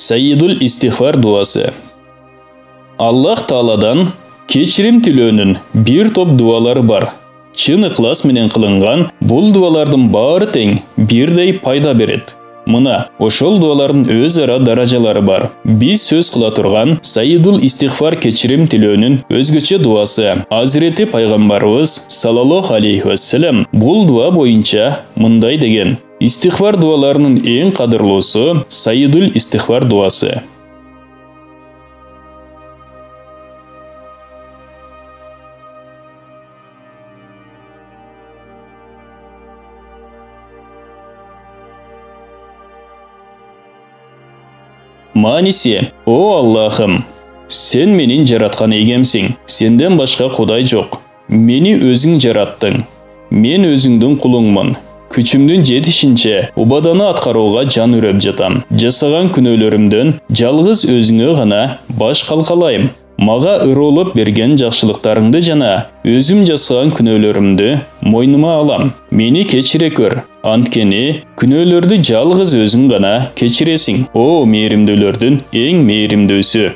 Sayyidul İstiğfar duası. Allah Taala'dan kechirim tilöөнүн bir top duaları бар. Чын ықлас менен кылынган бул дуалардын баары тең бирдей пайда берет. Мына ошол дуалардын өз ара даражалары бар. Биз сөз кыла турган Sayyidul İstiğfar кечирим tilöөнүн өзгөчө дуасы. Hazreti Пайгамбарыбыз саллаллаху алейхи вассалам бул дуа боюнча мындай деген: İstiğfar dualarının en kadırlısı Sayyidul İstiğfar duası. Manisi: O Allah'ım, sen menin jaratkan egemsin. Senden başka Kuday jok. Meni özüň jarattың. Men özüңdүn kulуңмун. Күчүмдүн жетишинче убаданы аткарууга жан үрөп жатам. Жасаган күнөөлөрүмдөн жалгыз өзүңө гана баш калкалайм. Мага ыролуп берген жакшылыктарыңды жана өзүм жасаган күнөөлөрүмдү мойнума алам. Мени кечире көр. Анткени күнөөлөрдү жалгыз өзүң гана кечиресиң. О мээримдүүлөрдүн эң мээримдүүсү.